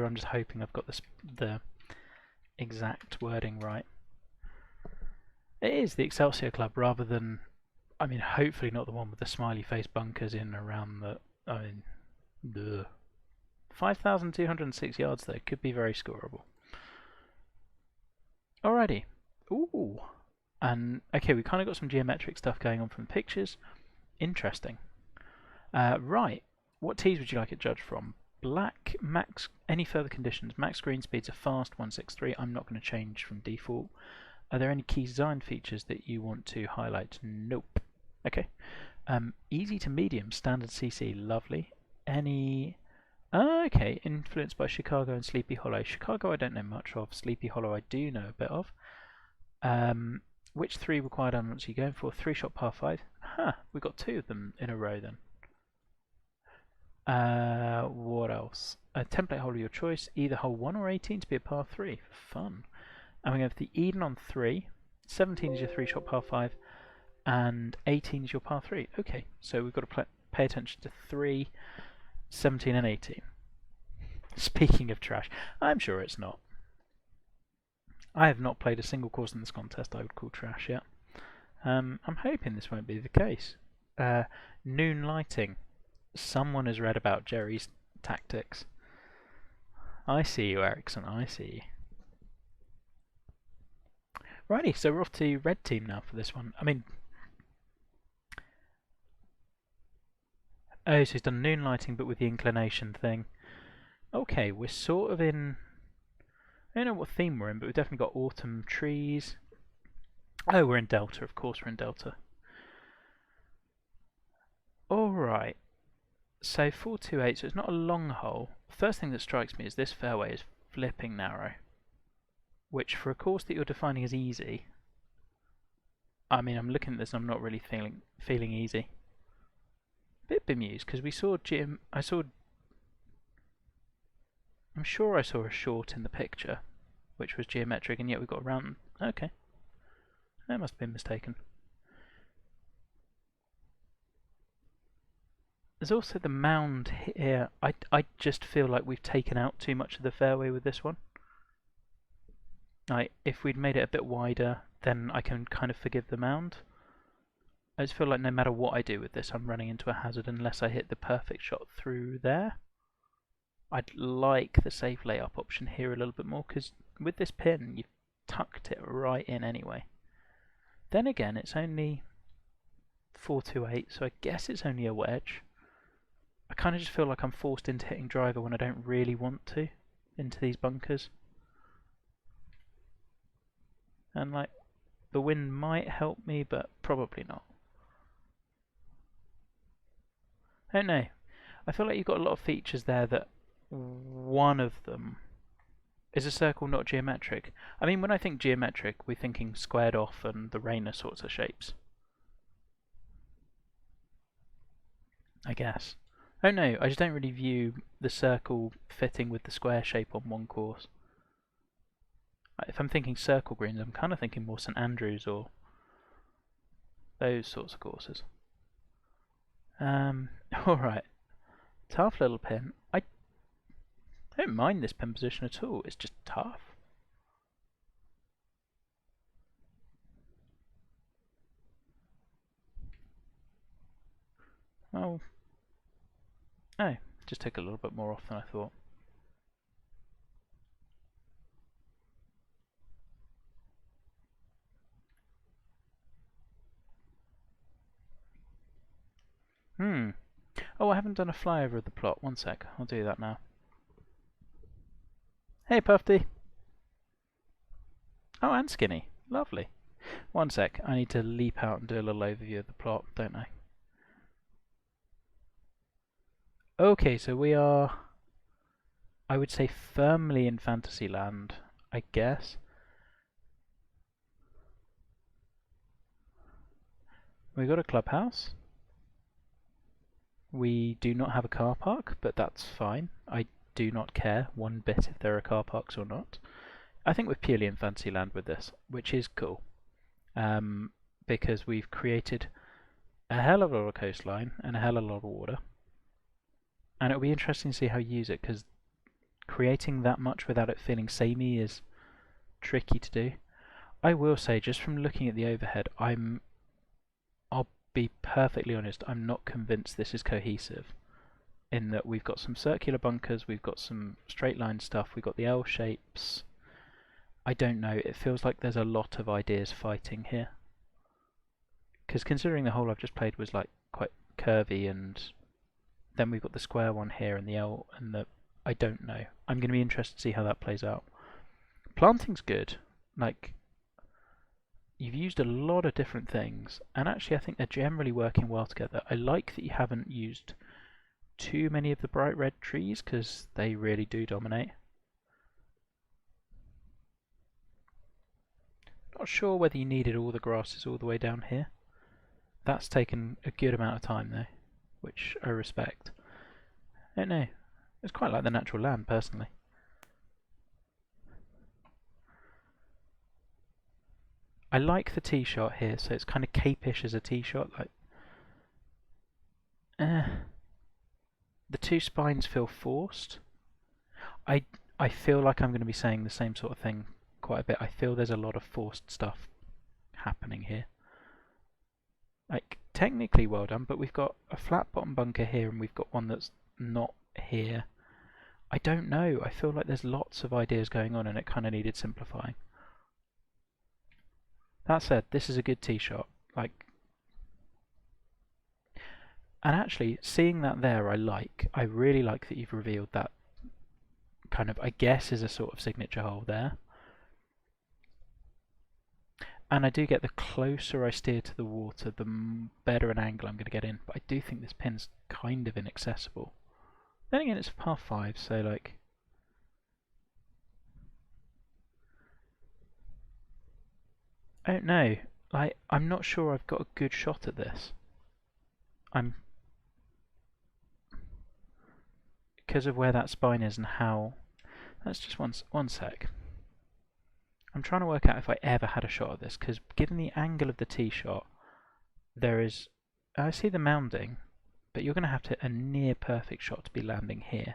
I'm just hoping I've got the exact wording right. It is the Excelsior Club rather than, I mean, hopefully not the one with the smiley face bunkers in around the, I mean, the 5,206 yards though, could be very scoreable. Alrighty. Ooh. And, okay, we kind of got some geometric stuff going on from the pictures. Interesting. Right. What tees would you like it judged from? Black, max, any further conditions? Max green speeds are fast, 163. I'm not going to change from default. Are there any key design features that you want to highlight? Nope. Okay. Easy to medium, standard CC, lovely. Any... okay, influenced by Chicago and Sleepy Hollow. Chicago I don't know much of, Sleepy Hollow I do know a bit of. Which 3 required elements are you going for? 3-shot par 5? Huh, we got 2 of them in a row then. What else? A template hole of your choice, either hole 1 or 18 to be a par 3. Fun. And we have the Eden on 3, 17 is your 3-shot par 5, and 18 is your par 3. Okay, so we've got to pay attention to 3, 17 and 18. Speaking of trash, I'm sure it's not. I have not played a single course in this contest I would call trash yet. I'm hoping this won't be the case. Noon lighting. Someone has read about Jerry's tactics. I see you, Ericsson, I see you. Righty, so we're off to red team now for this one. I mean... Oh, so he's done noon lighting but with the inclination thing. Okay, we're sort of in... I don't know what theme we're in, but we've definitely got autumn trees. Oh, we're in Delta, of course we're in Delta. Alright. So 428, so it's not a long hole. First thing that strikes me is this fairway is flipping narrow. Which for a course that you're defining as easy, I mean, I'm looking at this and I'm not really feeling easy. Bit bemused because we saw I'm sure I saw a short in the picture, which was geometric, and yet we've got a round. Okay, that must have been mistaken. There's also the mound here. I just feel like we've taken out too much of the fairway with this one. Like, if we'd made it a bit wider, then I can kind of forgive the mound. I just feel like no matter what I do with this, I'm running into a hazard unless I hit the perfect shot through there. I'd like the safe layup option here a little bit more, because with this pin, you've tucked it right in anyway. Then again, it's only 428, so I guess it's only a wedge. I kind of just feel like I'm forced into hitting driver when I don't really want to, into these bunkers. And like, the wind might help me, but probably not. I don't know. I feel like you've got a lot of features there that one of them is a circle not geometric. I mean, when I think geometric, we're thinking squared off and the Rayner sorts of shapes. I guess. I don't know, I just don't really view the circle fitting with the square shape on one course. If I'm thinking circle greens, I'm kind of thinking more St Andrews or those sorts of courses. Alright. Tough little pin. I don't mind this pin position at all, it's just tough. Oh. Oh, just took a little bit more off than I thought. Oh, I haven't done a flyover of the plot. One sec, I'll do that now. Hey, Puffy. Oh, and Skinny. Lovely. One sec, I need to leap out and do a little overview of the plot, don't I? Okay, so we are, I would say, firmly in Fantasyland, I guess. We got a clubhouse. We do not have a car park, but that's fine. I do not care one bit if there are car parks or not. I think we're purely in Fantasyland with this, which is cool. Because we've created a hell of a lot of coastline and a hell of a lot of water. And it'll be interesting to see how you use it, because creating that much without it feeling samey is tricky to do. I will say, just from looking at the overhead, I'll be perfectly honest, I'm not convinced this is cohesive. In that we've got some circular bunkers, we've got some straight line stuff, we've got the L shapes. I don't know, it feels like there's a lot of ideas fighting here. Because considering the hole I've just played was like quite curvy, and then we've got the square one here and the L and the... I don't know. I'm going to be interested to see how that plays out. Planting's good. Like, you've used a lot of different things, and actually I think they're generally working well together. I like that you haven't used too many of the bright red trees, because they really do dominate. Not sure whether you needed all the grasses all the way down here. That's taken a good amount of time though, which I respect. I don't know. It's quite like the natural land, personally. I like the tee shot here, so it's kind of cape-ish as a tee shot. Like, the two spines feel forced. I feel like I'm going to be saying the same sort of thing quite a bit. I feel there's a lot of forced stuff happening here. Like, technically well done, but we've got a flat bottom bunker here and we've got one that's not here. I don't know. I feel like there's lots of ideas going on and it kind of needed simplifying. That said, this is a good tee shot. Like, and actually, seeing that there, I really like that you've revealed that kind of, I guess, is a sort of signature hole there. And I do get the closer I steer to the water, the better an angle I'm going to get in. But I do think this pin's kind of inaccessible. Then again, it's par 5, so like... I don't know. Like, I'm not sure I've got a good shot at this. Because of where that spine is and how... That's just one sec. I'm trying to work out if I ever had a shot at this, because given the angle of the tee shot, there is... I see the mounding, but you're going to have to a near perfect shot to be landing here.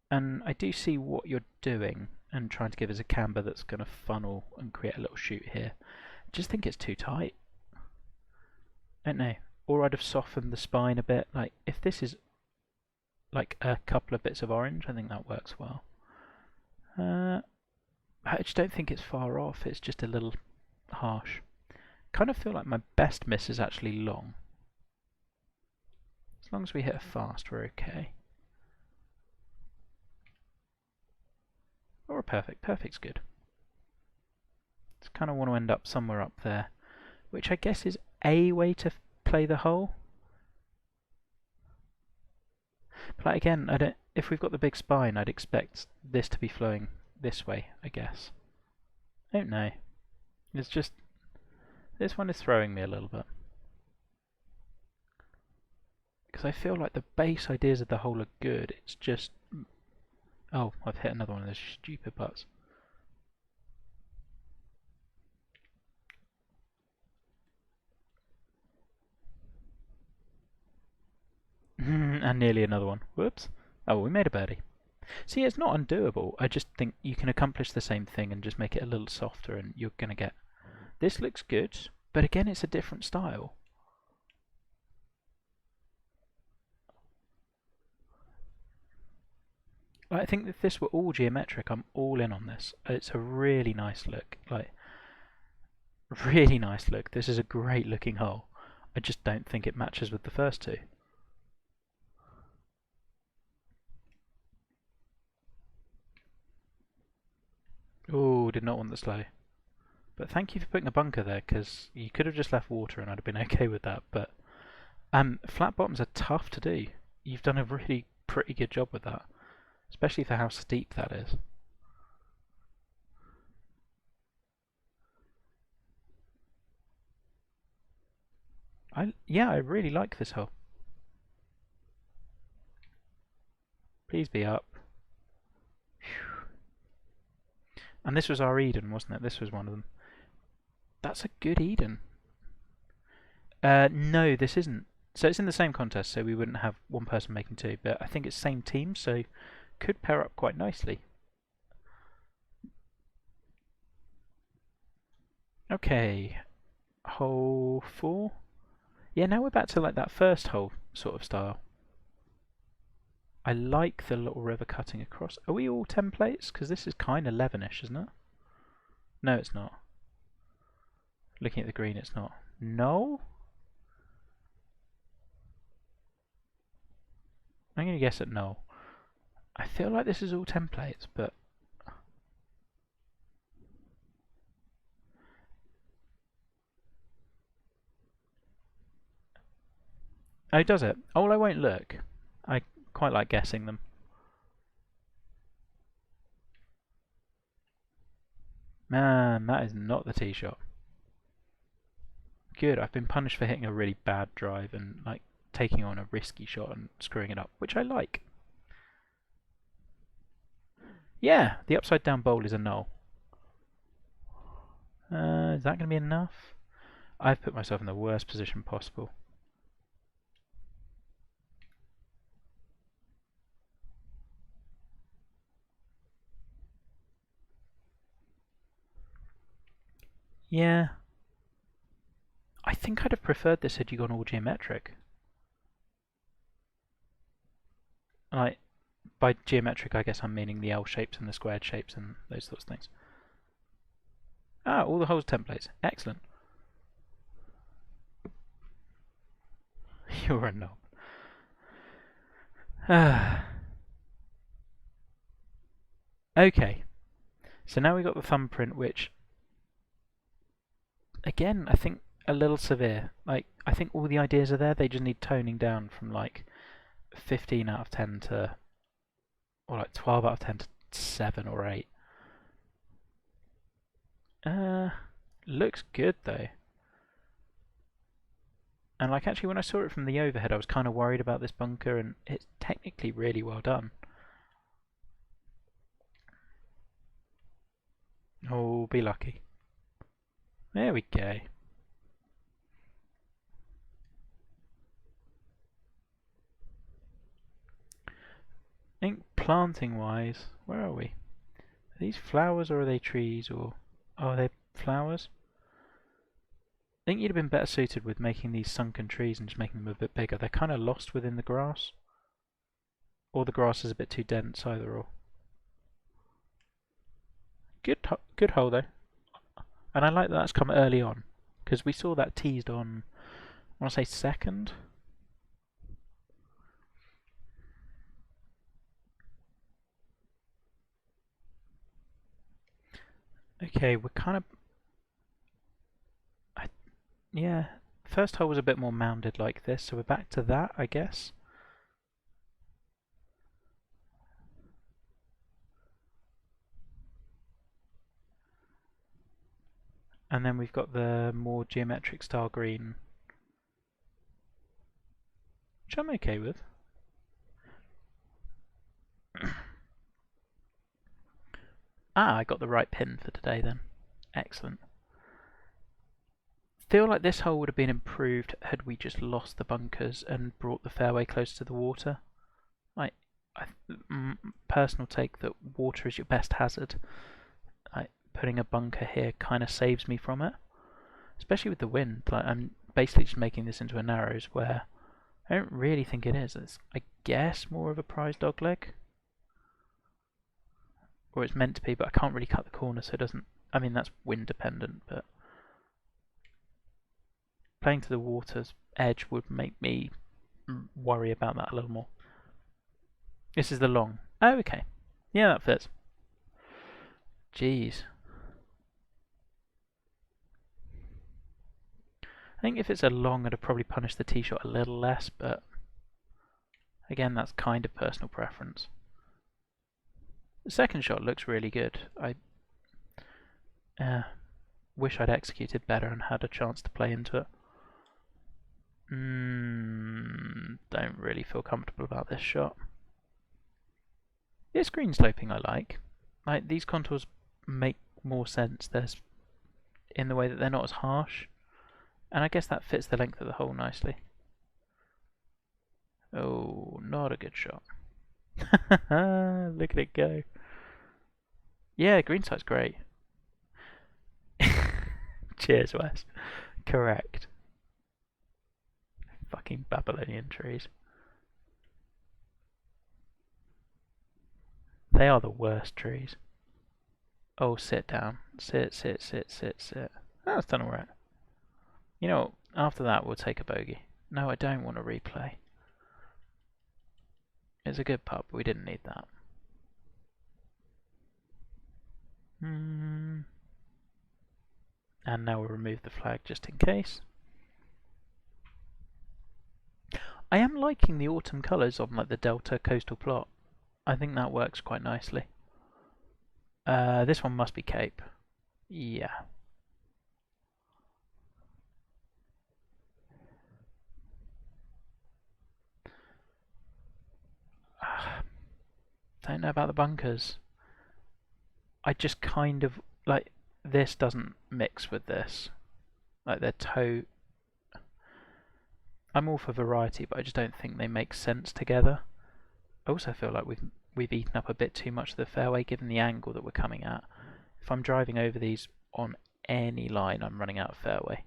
And I do see what you're doing and trying to give us a camber that's going to funnel and create a little shoot here. I just think it's too tight. I don't know. Or I'd have softened the spine a bit. Like, if this is like a couple of bits of orange, I think that works well. I just don't think it's far off, it's just a little harsh. Kind of feel like my best miss is actually long. As long as we hit it fast, we're okay. Or a perfect. Perfect's good. Just kind of want to end up somewhere up there, which I guess is a way to play the hole. But like, again, I don't. If we've got the big spine, I'd expect this to be flowing this way, I guess. I don't know. It's just... This one is throwing me a little bit. Because I feel like the base ideas of the hole are good, it's just... Oh, I've hit another one of those stupid putts. And nearly another one. Whoops. Oh, we made a birdie. See, it's not undoable. I just think you can accomplish the same thing and just make it a little softer and you're going to get... This looks good, but again, it's a different style. I think if this were all geometric, I'm all in on this. It's a really nice look. Like, really nice look. This is a great looking hole. I just don't think it matches with the first two. Oh, did not want the slow. But thank you for putting a bunker there, because you could have just left water and I'd have been okay with that. But flat bottoms are tough to do. You've done a really pretty good job with that, especially for how steep that is. Yeah, I really like this hole. Please be up. Whew. And this was our Eden, wasn't it? This was one of them. That's a good Eden. No, this isn't. So it's in the same contest, so we wouldn't have one person making two, but I think it's same team, so could pair up quite nicely. Okay, hole 4. Yeah, now we're back to like that first hole sort of style. I like the little river cutting across. Are we all templates? Because this is kind of 11ish, isn't it? No, it's not. Looking at the green, it's not. No? I'm going to guess at no. I feel like this is all templates, but... Oh, does it? Oh, I won't look. I quite like guessing them. Man, that is not the tee shot. Good, I've been punished for hitting a really bad drive and like taking on a risky shot and screwing it up, which I like. Yeah, the upside down bowl is a null. Is that going to be enough? I've put myself in the worst position possible. Yeah. I think I'd have preferred this had you gone all geometric. Like, by geometric I guess I'm meaning the L shapes and the squared shapes and those sorts of things. Ah, all the holes templates. Excellent. You're a knob. Okay. So now we've got the thumbprint, which, again, I think a little severe. Like, I think all the ideas are there, they just need toning down from like 15 out of 10 to, or like 12 out of 10 to 7 or 8. Looks good though. And like actually when I saw it from the overhead I was kind of worried about this bunker, and it's technically really well done. Oh, be lucky. There we go. I think planting wise, where are we? Are these flowers or are they trees, or are they flowers? I think you'd have been better suited with making these sunken trees and just making them a bit bigger. They're kind of lost within the grass. Or the grass is a bit too dense, either or. Good hole though. And I like that that's come early on, because we saw that teased on, I want to say second. Okay, we're kind of... yeah, first hole was a bit more mounded like this, so we're back to that, I guess. And then we've got the more geometric style green, which I'm okay with. I got the right pin for today then. Excellent. Feel like this hole would have been improved had we just lost the bunkers and brought the fairway close to the water. Like, personal take that water is your best hazard. Like, putting a bunker here kind of saves me from it, especially with the wind. Like, I'm basically just making this into a narrows where I don't really think it is. It's, I guess, more of a prize dog leg, or it's meant to be, but I can't really cut the corner, so it doesn't. I mean, that's wind dependent, but playing to the water's edge would make me worry about that a little more. This is the long. Oh, okay. Yeah, that fits. Jeez. I think if it's a long, I'd have probably punished the tee shot a little less, but again, that's kind of personal preference. The second shot looks really good. I wish I'd executed better and had a chance to play into it. Don't really feel comfortable about this shot. This green sloping I like. Like, these contours make more sense. There's in the way that they're not as harsh, and I guess that fits the length of the hole nicely. Oh, not a good shot. Look at it go. Yeah, green side's great. Cheers, Wes. Correct. Fucking Babylonian trees. They are the worst trees. Oh, sit down. Sit, sit, sit, sit, sit. Oh, that's done alright. You know, after that we'll take a bogey. No, I don't want to replay. It's a good putt, but we didn't need that. And now we'll remove the flag just in case. I am liking the autumn colours on like the Delta coastal plot. I think that works quite nicely. This one must be Cape. Yeah. Don't know about the bunkers. I just kind of like this doesn't mix with this. Like they're I'm all for variety, but I just don't think they make sense together. I also feel like we've eaten up a bit too much of the fairway given the angle that we're coming at. If I'm driving over these on any line, I'm running out of fairway.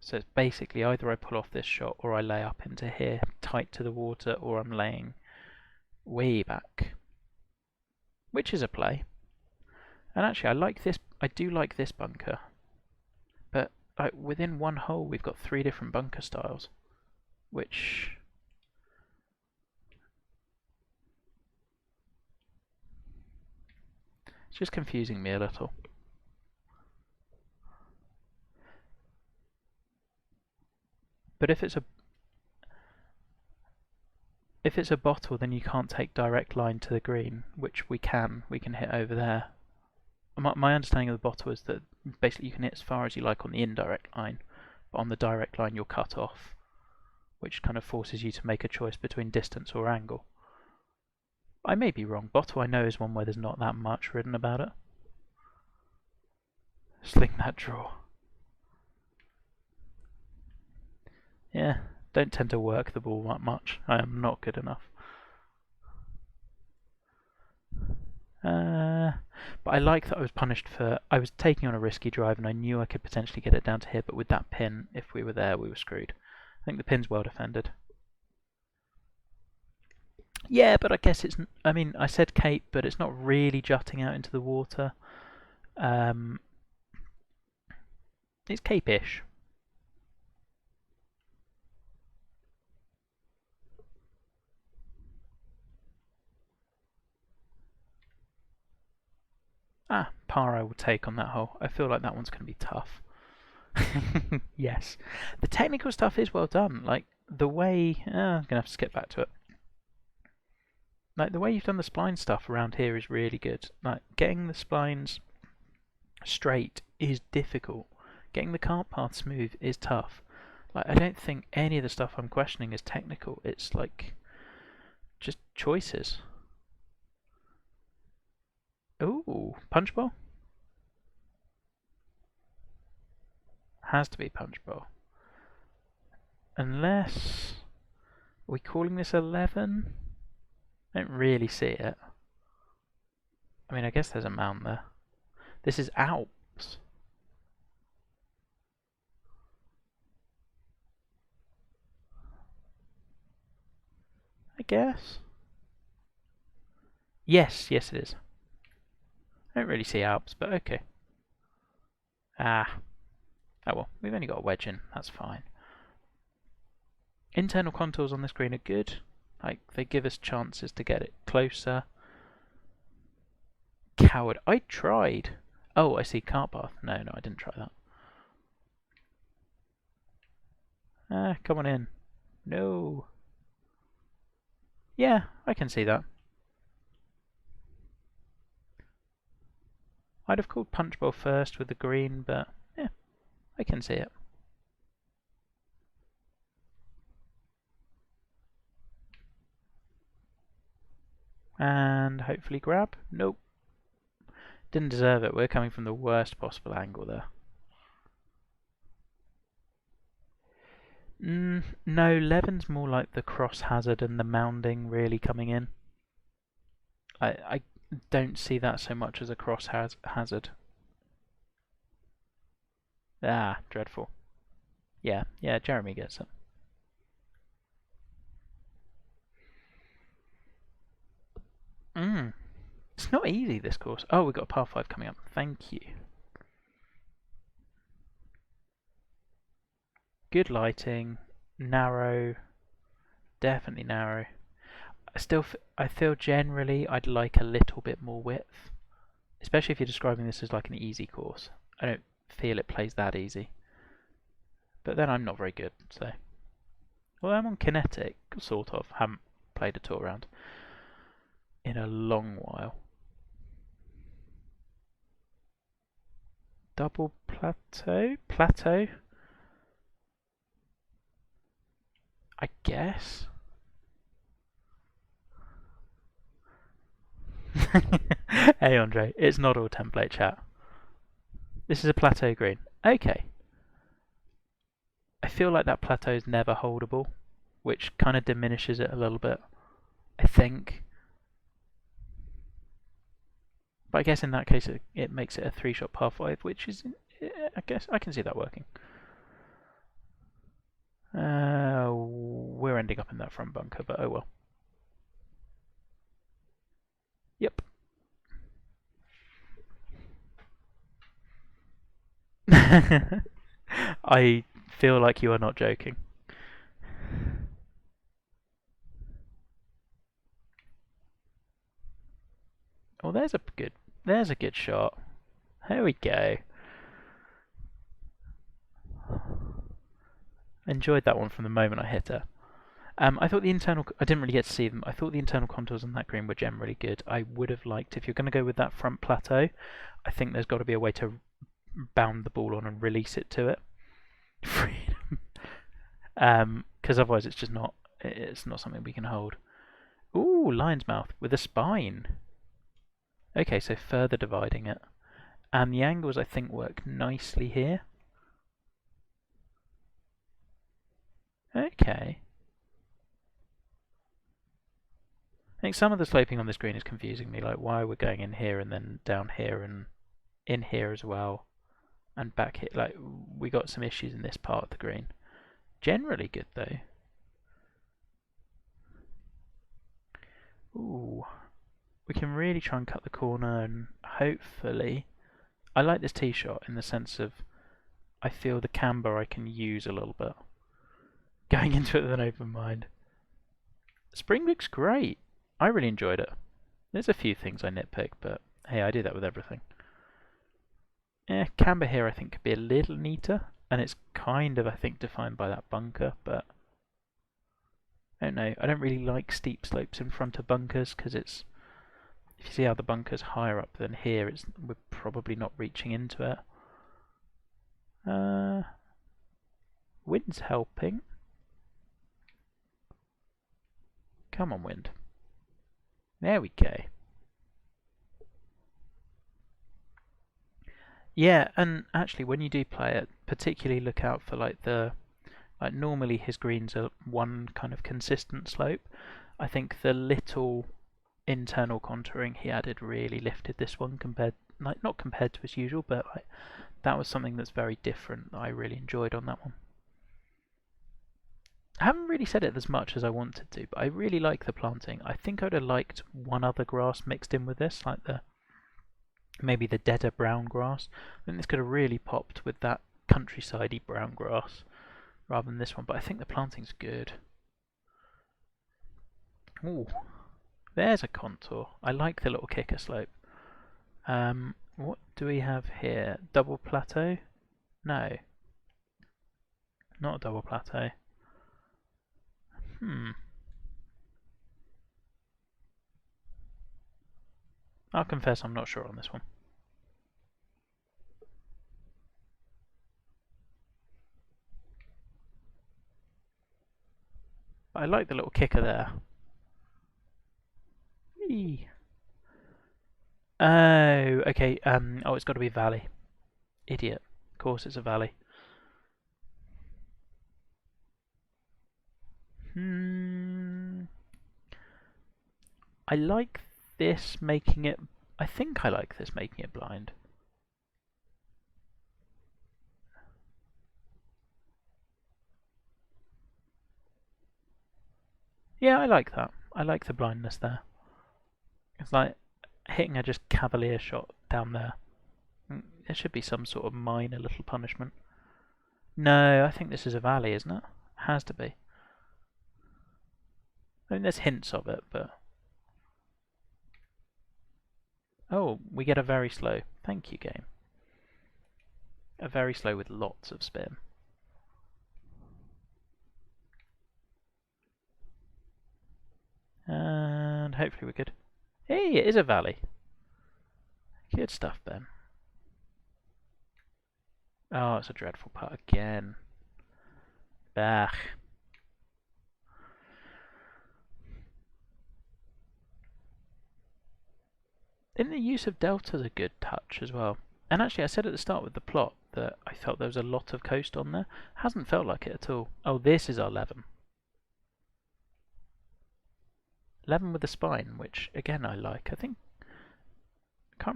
So it's basically either I pull off this shot or I lay up into here, tight to the water, or I'm laying way back. Which is a play. And actually I do like this bunker. But like within one hole we've got 3 different bunker styles. Which it's just confusing me a little. But if it's a bottle, then you can't take direct line to the green, which we can. We can hit over there. My understanding of the bottle is that basically you can hit as far as you like on the indirect line, but on the direct line you're cut off, which kind of forces you to make a choice between distance or angle. I may be wrong. Bottle I know is one where there's not that much written about it. Sling that draw. Yeah, don't tend to work the ball that much. I am not good enough. But I like that I was punished for... I was taking on a risky drive and I knew I could potentially get it down to here, but with that pin, if we were there, we were screwed. I think the pin's well defended. Yeah, but I guess it's... I mean, I said cape, but it's not really jutting out into the water. It's cape-ish. Par I will take on that hole. I feel like that one's going to be tough. Yes. The technical stuff is well done. Like, the way... I'm going to have to skip back to it. Like, the way you've done the spline stuff around here is really good. Like, getting the splines straight is difficult. Getting the cart path smooth is tough. Like, I don't think any of the stuff I'm questioning is technical. It's, like, just choices. Ooh, punch bowl? Has to be punch bowl. Unless... Are we calling this 11? I don't really see it. I mean, I guess there's a mound there. This is Alps. I guess. Yes, yes it is. I don't really see Alps, but okay. Oh well, we've only got a wedge in, that's fine. Internal contours on this green are good. Like, they give us chances to get it closer. Coward. I tried. Oh, I see cart path. No, I didn't try that. Come on in. No. Yeah, I can see that. I'd have called punch bowl first with the green, but yeah, I can see it. And hopefully grab. Nope. Didn't deserve it. We're coming from the worst possible angle there. No, Levin's more like the cross hazard and the mounding really coming in. I don't see that so much as a cross hazard. Ah, dreadful. Yeah, Jeremy gets it. It's not easy, this course. Oh, we've got a par 5 coming up. Thank you. Good lighting. Narrow. Definitely narrow. I feel generally I'd like a little bit more width. Especially if you're describing this as like an easy course. I don't feel it plays that easy. But then I'm not very good, so... Well, I'm on kinetic, sort of. Haven't played a tour round in a long while. Double plateau? Plateau? I guess? Hey Andre, it's not all template chat. This is a plateau green. Okay. I feel like that plateau is never holdable, which kind of diminishes it a little bit, I think. But I guess in that case it makes it a 3-shot par 5, which is, I guess, I can see that working. We're ending up in that front bunker, but oh well. Yep. I feel like you are not joking. Oh, there's a good shot. There we go. Enjoyed that one from the moment I hit her. I thought I didn't really get to see them. I thought the internal contours on that green were generally good. I would have liked, if you're going to go with that front plateau, I think there's got to be a way to bound the ball on and release it to it. Freedom. Because otherwise it's not something we can hold. Ooh, lion's mouth with a spine. Okay, so further dividing it. And the angles, I think, work nicely here. Okay. I think some of the sloping on this green is confusing me, like why we're going in here and then down here and in here as well, and back here. Like, we got some issues in this part of the green. Generally good, though. Ooh. We can really try and cut the corner, and hopefully... I like this tee shot in the sense of I feel the camber I can use a little bit. Going into it with an open mind. Spring looks great. I really enjoyed it. There's a few things I nitpick, but hey, I do that with everything. Camber here I think could be a little neater, and it's kind of, I think, defined by that bunker, but I don't know. I don't really like steep slopes in front of bunkers, because it's, if you see how the bunker's higher up than here, we're probably not reaching into it. Wind's helping. Come on, wind. There we go. Yeah, and actually, when you do play it, particularly look out for like normally his greens are one kind of consistent slope. I think the little internal contouring he added really lifted this one not compared to his usual, but like that was something that's very different that I really enjoyed on that one. I haven't really said it as much as I wanted to, but I really like the planting. I think I'd have liked one other grass mixed in with this, like maybe the deader brown grass. I think this could have really popped with that countryside-y brown grass rather than this one, but I think the planting's good. Ooh, there's a contour. I like the little kicker slope. What do we have here? Double plateau? No. Not a double plateau. I'll confess I'm not sure on this one. I like the little kicker there. Whee. Oh, okay. Oh, it's got to be valley. Idiot. Of course it's a valley. I like this making it... I think I like this making it blind. Yeah, I like that. I like the blindness there. It's like hitting a just cavalier shot down there. There should be some sort of minor little punishment. No, I think this is a valley, isn't it? Has to be. I mean, there's hints of it, but... Oh, we get a very slow. Thank you, game. A very slow with lots of spin. And hopefully we're good. Hey, it is a valley. Good stuff, Ben. Oh, it's a dreadful putt again. Bah. In the use of delta's a good touch as well. And actually, I said at the start with the plot that I felt there was a lot of coast on there. Hasn't felt like it at all. Oh, this is our 11. 11 with the spine, which again I like. I can't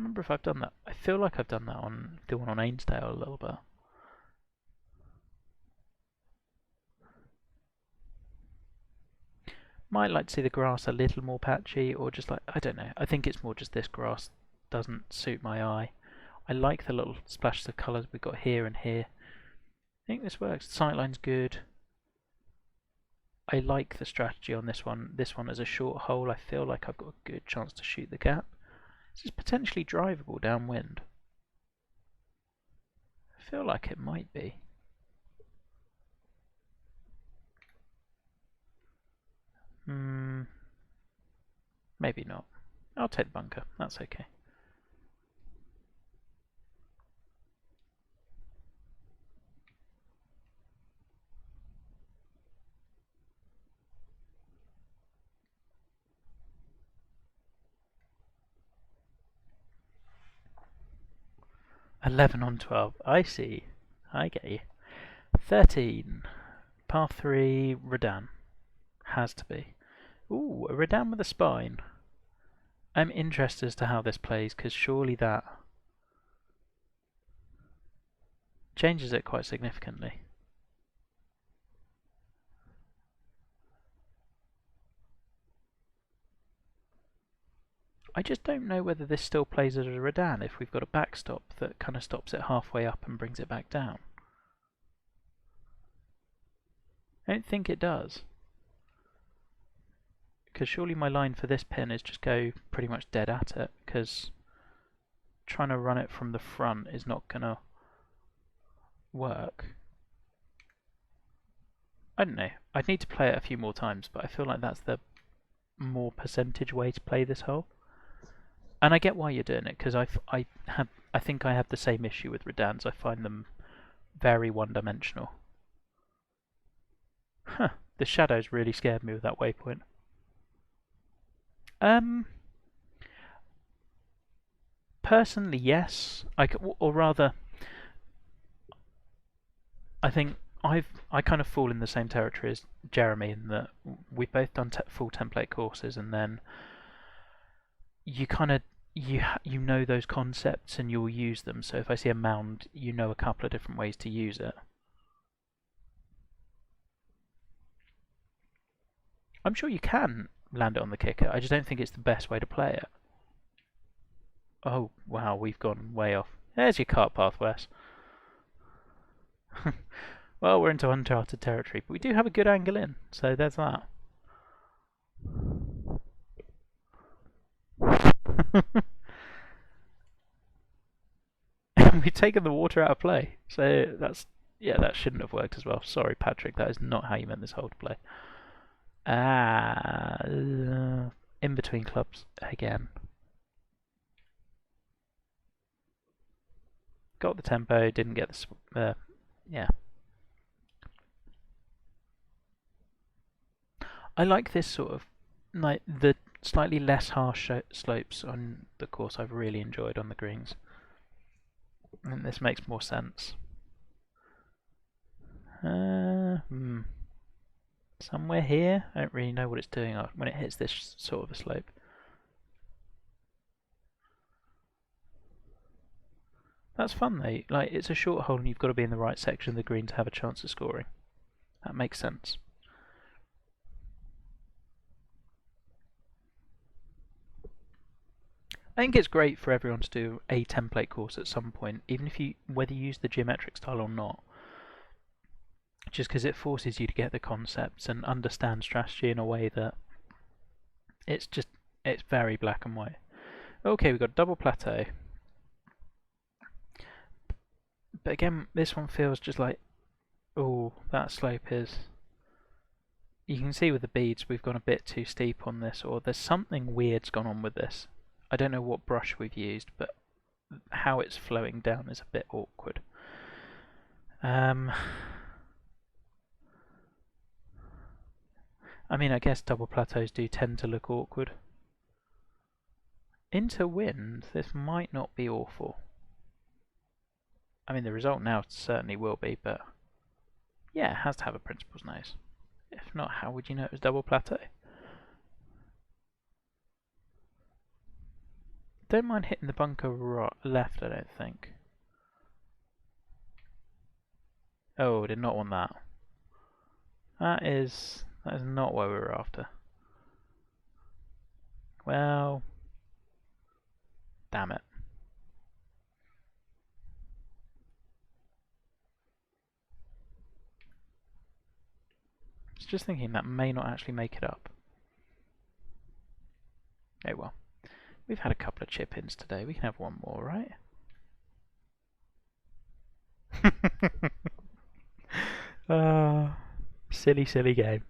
remember if I've done that. I feel like I've done that on the one on Ainsdale a little bit. Might like to see the grass a little more patchy, or just like, I don't know. I think it's more just this grass doesn't suit my eye. I like the little splashes of colours we've got here and here. I think this works. Sightline's good. I like the strategy on this one. This one is a short hole. I feel like I've got a good chance to shoot the gap. This is potentially drivable downwind. I feel like it might be. Maybe not. I'll take the bunker. That's okay. $11 on 12. I see. I get you. 13. Par 3, Redan. Has to be. Ooh, a Redan with a spine. I'm interested as to how this plays, because surely that changes it quite significantly. I just don't know whether this still plays as a Redan if we've got a backstop that kind of stops it halfway up and brings it back down. I don't think it does. Because surely my line for this pin is just go pretty much dead at it, because trying to run it from the front is not going to work. I don't know. I'd need to play it a few more times, but I feel like that's the more percentage way to play this hole. And I get why you're doing it, because I think I have the same issue with Redans. I find them very one-dimensional. Huh, the shadows really scared me with that waypoint. Personally, yes. Or rather, I think I kind of fall in the same territory as Jeremy in that we've both done full template courses, and then you kind of you know those concepts and you'll use them. So if I see a mound, you know a couple of different ways to use it. I'm sure you can land it on the kicker. I just don't think it's the best way to play it. Oh wow, we've gone way off. There's your cart path, Wes. Well, we're into uncharted territory, but we do have a good angle in, so there's that. We've taken the water out of play, so that shouldn't have worked as well. Sorry, Patrick, that is not how you meant this hole to play. In between clubs again. Got the tempo, didn't get the yeah. I like this sort of like the slightly less harsh slopes on the course. I've really enjoyed on the greens, and this makes more sense. Somewhere here? I don't really know what it's doing when it hits this sort of a slope. That's fun though, like it's a short hole and you've got to be in the right section of the green to have a chance of scoring. That makes sense. I think it's great for everyone to do a template course at some point, even if whether you use the geometric style or not, just because it forces you to get the concepts and understand strategy in a way that it's very black and white. Okay, we've got double plateau. But again, this one feels just like, oh, that slope is... You can see with the beads we've gone a bit too steep on this, or there's something weird's gone on with this. I don't know what brush we've used, but how it's flowing down is a bit awkward. I mean, I guess double plateaus do tend to look awkward. Into wind, this might not be awful. I mean, the result now certainly will be, but yeah, it has to have a principal's nose. If not, how would you know it was double plateau? Don't mind hitting the bunker left, I don't think. Oh, did not want that. That is not what we were after. Well, damn it. I was just thinking that may not actually make it up. Oh well. We've had a couple of chip-ins today. We can have one more, right? Silly, silly game.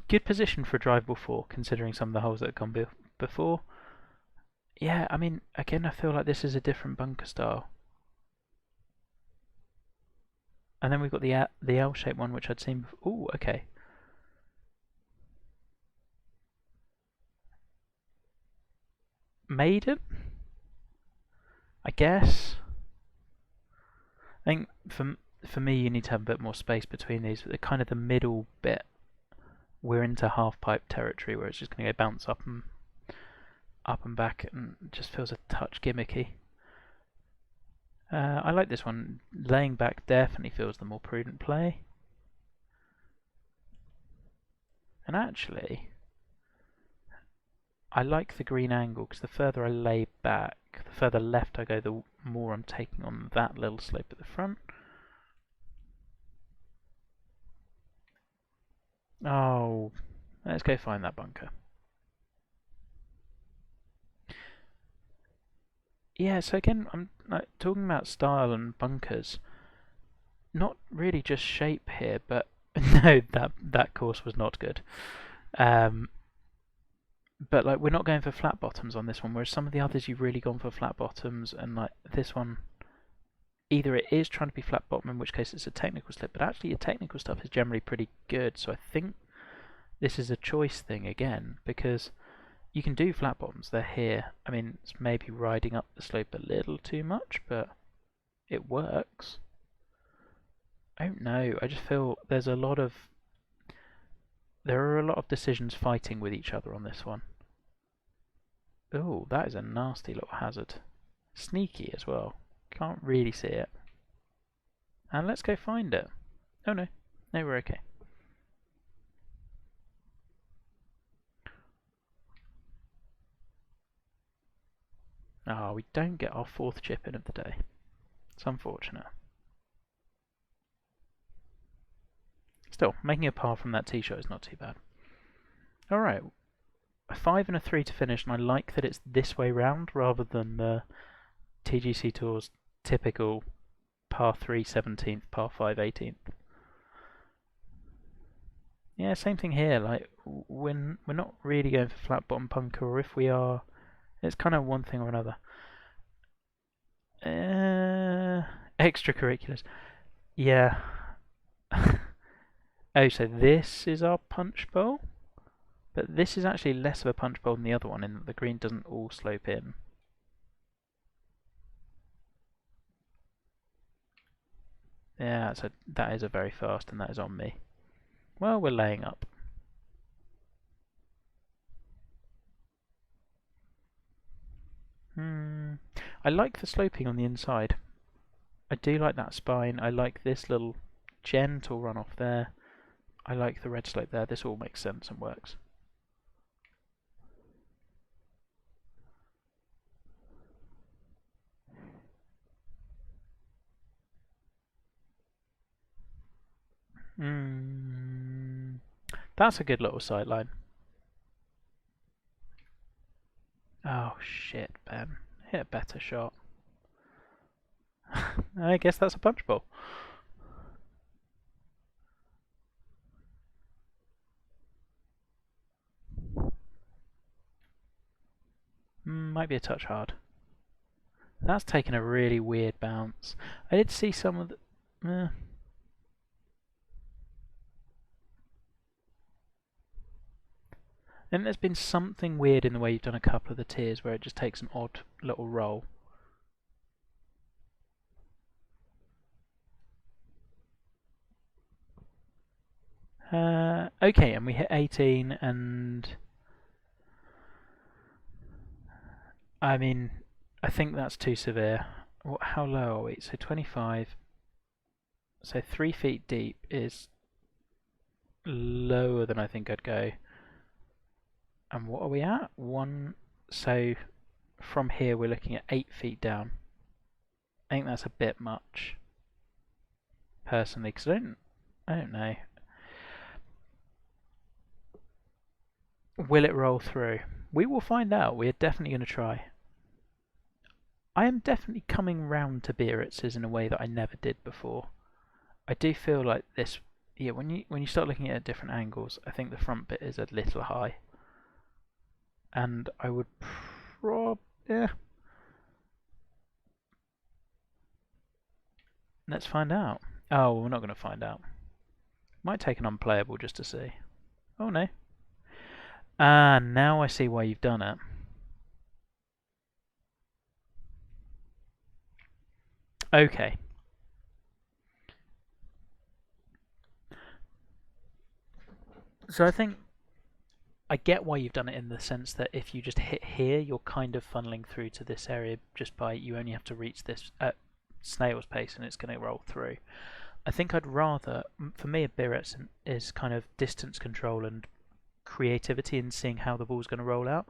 Good position for a drivable 4, considering some of the holes that have gone before. Yeah, I mean, again, I feel like this is a different bunker style. And then we've got the L-shaped one, which I'd seen before. Ooh, okay. Maiden? I guess. I think for me, you need to have a bit more space between these. But kind of the middle bit, we're into half pipe territory where it's just going to go bounce up and back, and it just feels a touch gimmicky. I like this one. Laying back definitely feels the more prudent play. And actually, I like the green angle because the further I lay back, the further left I go, the more I'm taking on that little slope at the front. Oh, let's go find that bunker. Yeah, so again, I'm talking about style and bunkers. Not really just shape here, but no, that course was not good. But like, we're not going for flat bottoms on this one, whereas some of the others you've really gone for flat bottoms, and like this one, either it is trying to be flat bottom, in which case it's a technical slip, but actually your technical stuff is generally pretty good. So I think this is a choice thing again, because you can do flat bottoms, they're here. I mean, it's maybe riding up the slope a little too much, but it works. I don't know, I just feel there are a lot of decisions fighting with each other on this one. Oh, that is a nasty little hazard. Sneaky as well. Can't really see it. And let's go find it. Oh no. No, we're okay. Oh, we don't get our 4th chip in of the day. It's unfortunate. Still, making a par from that tee shot is not too bad. Alright. A 5 and a 3 to finish, and I like that it's this way round rather than the TGC Tour's typical par 3 17th, par 5 18th. Yeah, same thing here. Like, when we're not really going for flat bottom bunker, or if we are, it's kind of one thing or another. Extracurriculars. Yeah. Oh, so this is our punch bowl? But this is actually less of a punch bowl than the other one in that the green doesn't all slope in. Yeah, so that is a very fast, and that is on me. Well, we're laying up. I like the sloping on the inside. I do like that spine. I like this little gentle run off there. I like the red slope there. This all makes sense and works. That's a good little sideline. Oh shit, Ben. Hit a better shot. I guess that's a punch ball. Might be a touch hard. That's taken a really weird bounce. I did see some of the... And there's been something weird in the way you've done a couple of the tiers where it just takes an odd little roll. Okay, and we hit 18, and I mean, I think that's too severe. How low are we? So 25. So 3 feet deep is lower than I think I'd go. And what are we at? So from here we're looking at 8 feet down. I think that's a bit much, personally, because I don't know. Will it roll through? We will find out. We are definitely going to try. I am definitely coming round to Biarritz's in a way that I never did before. I do feel like this. Yeah, when you start looking at different angles, I think the front bit is a little high, and I would yeah. Let's find out. Oh, we're not going to find out. Might take an unplayable just to see. Oh no. Ah, now I see why you've done it. Okay. So I think I get why you've done it in the sense that if you just hit here, you're kind of funneling through to this area just by you only have to reach this at snail's pace and it's going to roll through. I think I'd rather, for me, a Biarritz is kind of distance control and creativity in seeing how the ball's going to roll out.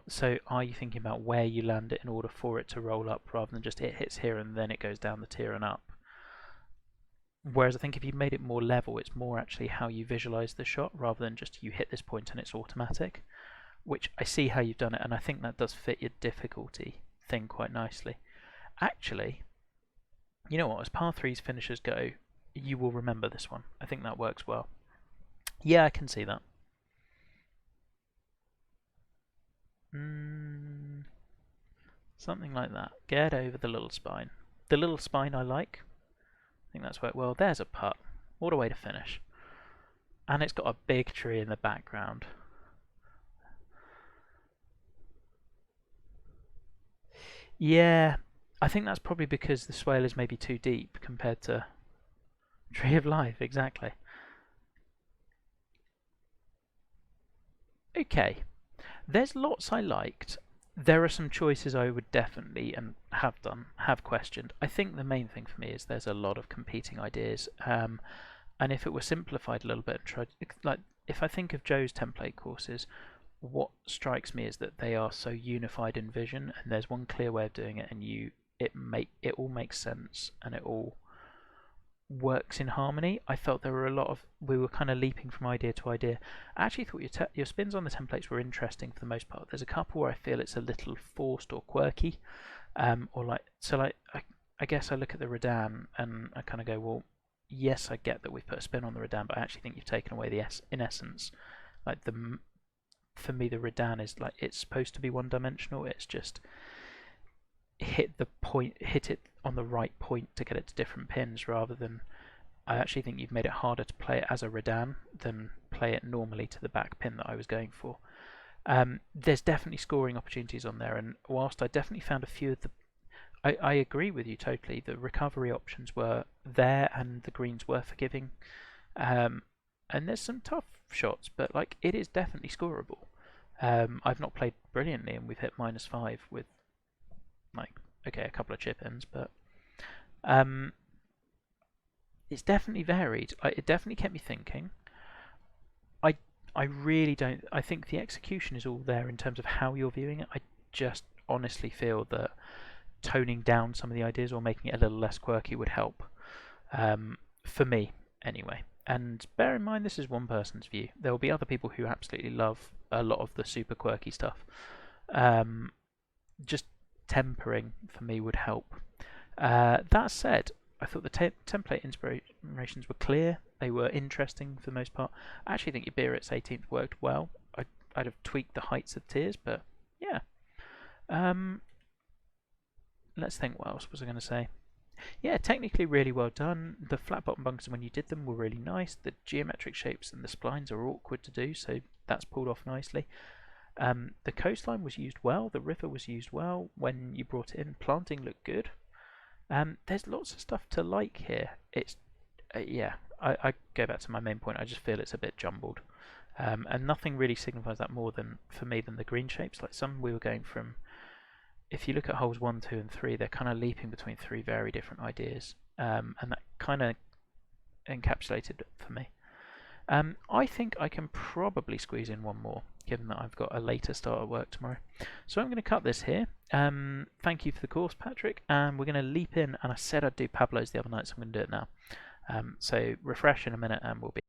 So are you thinking about where you land it in order for it to roll up rather than just it hits here and then it goes down the tier and up? Whereas I think if you made it more level, it's more actually how you visualize the shot rather than just you hit this point and it's automatic, which I see how you've done it, and I think that does fit your difficulty thing quite nicely. Actually, you know what, as par 3's finishers go, you will remember this one. I think that works well. Yeah, I can see that. Something like that. Get over the little spine. The little spine I like. I think that's where, well, there's a putt. What a way to finish. And it's got a big tree in the background. Yeah, I think that's probably because the swale is maybe too deep compared to Tree of Life, exactly. Okay, there's lots I liked. There are some choices I would definitely and have questioned. I think the main thing for me is there's a lot of competing ideas, and if it were simplified a little bit and tried, like if I think of Joe's template courses, what strikes me is that they are so unified in vision, and there's one clear way of doing it, and it all makes sense, and it all works in harmony. I felt there were we were kind of leaping from idea to idea. I actually thought your spins on the templates were interesting for the most part. There's a couple where I feel it's a little forced or quirky, I guess I look at the Redan and I kind of go, well, yes, I get that we've put a spin on the Redan, but I actually think you've taken away in essence, like for me the Redan is like it's supposed to be one-dimensional. It's just hit it on the right point to get it to different pins rather than I actually think you've made it harder to play it as a Redan than play it normally to the back pin that I was going for. There's definitely scoring opportunities on there, and whilst I definitely found a few of the I agree with you totally. The recovery options were there and the greens were forgiving. Um, and there's some tough shots, but like it is definitely scoreable. I've not played brilliantly, and we've hit -5 with like okay a couple of chip ins, but um, it's definitely varied. It definitely kept me thinking. I I really don't. I think the execution is all there in terms of how you're viewing it. I just honestly feel that toning down some of the ideas or making it a little less quirky would help. For me, anyway. And bear in mind, this is one person's view. There will be other people who absolutely love a lot of the super quirky stuff. Um, just tempering for me would help. That said, I thought the template inspirations were clear. They were interesting for the most part. I actually think Iberitz's 18th worked well. I'd have tweaked the heights of tiers, but yeah. Um, let's think. What else was I going to say? Yeah, technically really well done. The flat bottom bunkers when you did them were really nice. The geometric shapes and the splines are awkward to do, so that's pulled off nicely. The coastline was used well. The river was used well when you brought it in. Planting looked good. There's lots of stuff to like here. It's yeah. I go back to my main point. I just feel it's a bit jumbled, and nothing really signifies that more than for me than the green shapes. Like some we were going from. If you look at holes 1, 2, and 3, they're kind of leaping between three very different ideas, and that kind of encapsulated it for me. I think I can probably squeeze in one more, given that I've got a later start at work tomorrow. So I'm going to cut this here. Thank you for the course, Patrick. And we're going to leap in, and I said I'd do Pablo's the other night, so I'm going to do it now. So refresh in a minute, and we'll be